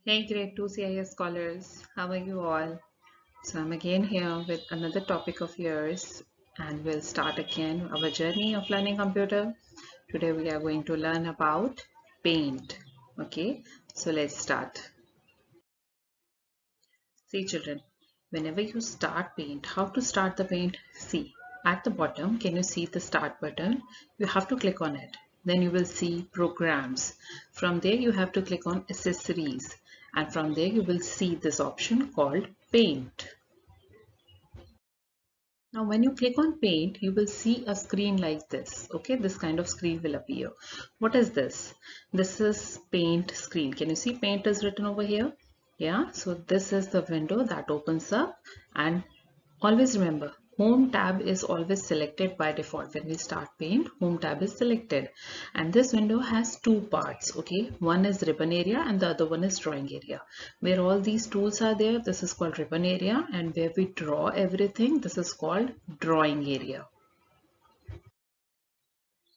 Hey grade 2 CIS scholars, how are you all? So I'm again here with another topic of yours and we'll start again our journey of learning computer. Today we are going to learn about paint. Okay, so let's start. See children, whenever you start paint, how to start the paint? See, at the bottom, can you see the start button? You have to click on it. Then you will see programs. From there you have to click on accessories and from there you will see this option called paint. Now when you click on paint, you will see a screen like this. Okay, this kind of screen will appear. What is this? This is paint screen. Can you see paint is written over here? Yeah, so this is the window that opens up, and always remember, home tab is always selected by default. When we start paint, home tab is selected, and this window has two parts. Okay, one is ribbon area and the other one is drawing area. Where all these tools are there, this is called ribbon area, and where we draw everything, this is called drawing area.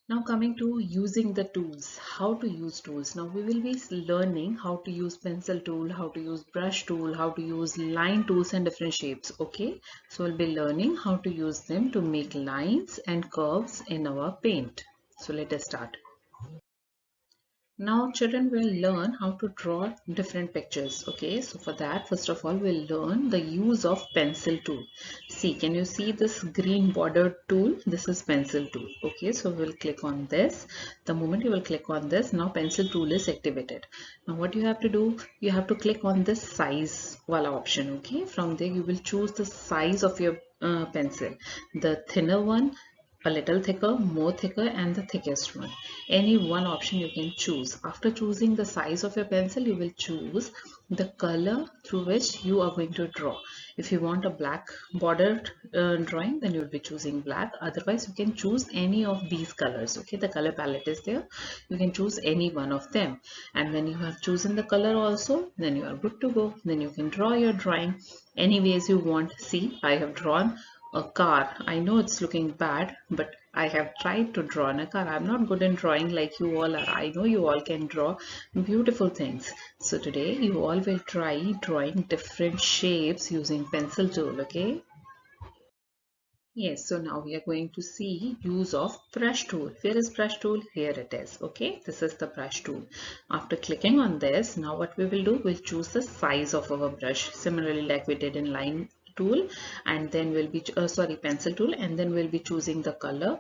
Now coming to using the tools, how to use tools. Now we will be learning how to use pencil tool, how to use brush tool, how to use line tools and different shapes. Okay, so we'll be learning how to use them to make lines and curves in our paint. So let us start. Now children will learn how to draw different pictures. Okay, so for that, first of all, we'll learn the use of pencil tool. See, can you see this green bordered tool? This is pencil tool. Okay, so we'll click on this. The moment you will click on this, now pencil tool is activated. Now what you have to do, you have to click on this size wala option. Okay, from there you will choose the size of your pencil. The thinner one, a little thicker, more thicker, and the thickest one. Any one option you can choose. After choosing the size of your pencil, you will choose the color through which you are going to draw. If you want a black bordered drawing, then you will be choosing black. Otherwise, you can choose any of these colors. Okay, the color palette is there. You can choose any one of them. And when you have chosen the color also, then you are good to go. Then you can draw your drawing any ways you want. See, I have drawn a car. I know it's looking bad, but I have tried to draw a car. I'm not good in drawing like you all are. I know you all can draw beautiful things. So today you all will try drawing different shapes using pencil tool, okay? Yes, so now we are going to see use of brush tool. Where is brush tool? Here it is. Okay, this is the brush tool. After clicking on this, now what we will do, we'll choose the size of our brush. Similarly, like we did in line tool, and then we'll be pencil tool, and then we'll be choosing the color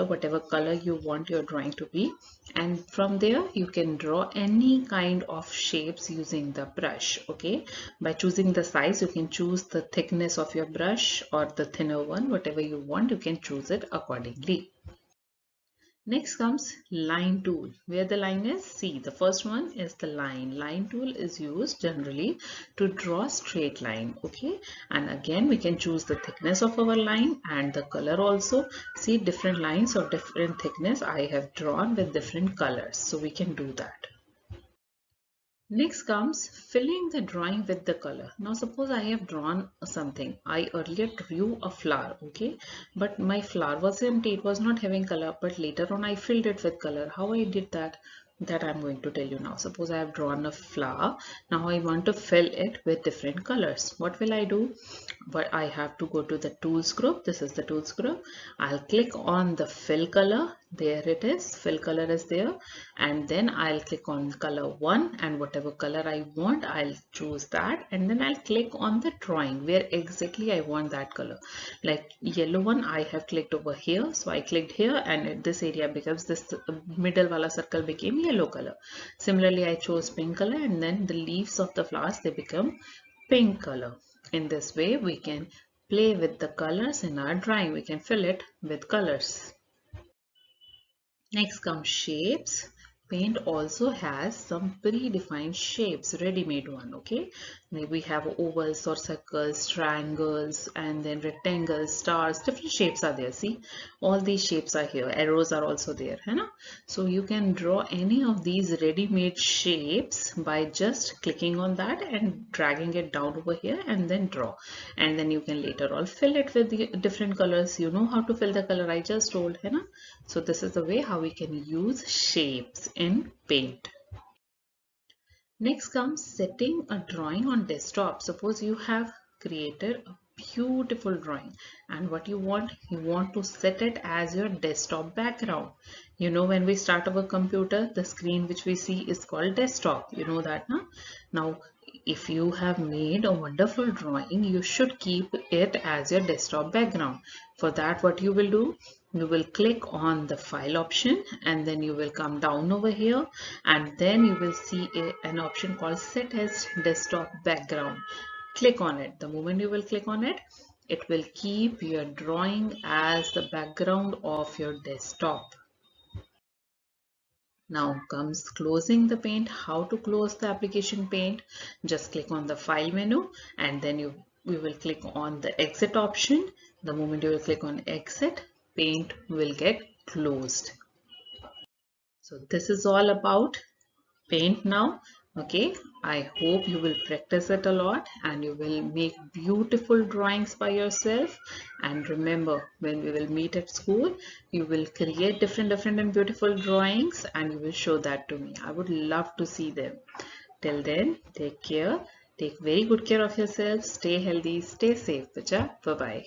whatever color you want your drawing to be, and from there you can draw any kind of shapes using the brush. Okay, by choosing the size, you can choose the thickness of your brush or the thinner one, whatever you want, you can choose it accordingly. Next comes line tool. Where the line is, see, the first one is the line. Line tool is used generally to draw straight line. Okay, and again we can choose the thickness of our line and the color also. See, different lines of different thickness I have drawn with different colors, so we can do that. Next comes filling the drawing with the color. Now suppose I have drawn something. I earlier drew a flower, okay, but my flower was empty. It was not having color, but later on I filled it with color. How I did that? That I'm going to tell you now. Suppose I have drawn a flower. Now I want to fill it with different colors. What will I do? But I have to go to the tools group. This is the tools group. I'll click on the fill color. There it is. Fill color is there. And then I'll click on color 1, and whatever color I want, I'll choose that. And then I'll click on the drawing where exactly I want that color. Like yellow one, I have clicked over here. So I clicked here, and this area becomes this middle wala circle became yellow color. Similarly, I chose pink color, and then the leaves of the flowers, they become pink color. In this way, we can play with the colors in our drawing. We can fill it with colors. Next comes shapes. Paint also has some predefined shapes, ready-made one, okay? We have ovals or circles, triangles, and then rectangles, stars, different shapes are there. See, all these shapes are here. Arrows are also there, है ना? So you can draw any of these ready-made shapes by just clicking on that and dragging it down over here and then draw. And then you can later on fill it with the different colors. You know how to fill the color, I just told, है ना? So this is the way how we can use shapes in paint. Next comes setting a drawing on desktop. Suppose you have created a beautiful drawing, and what you want to set it as your desktop background. You know, when we start our computer, the screen which we see is called desktop. You know that, no? Now, if you have made a wonderful drawing, you should keep it as your desktop background. For that, what you will do, you will click on the file option, and then you will come down over here, and then you will see an option called set as desktop background. Click on it. The moment you will click on it, it will keep your drawing as the background of your desktop. Now comes closing the paint. How to close the application Paint? Just click on the file menu, and then we will click on the exit option. The moment you will click on exit, Paint will get closed. So this is all about Paint now. Okay, I hope you will practice it a lot and you will make beautiful drawings by yourself. And remember, when we will meet at school, you will create different and beautiful drawings and you will show that to me. I would love to see them. Till then, take care. Take very good care of yourself. Stay healthy. Stay safe. Bye bye.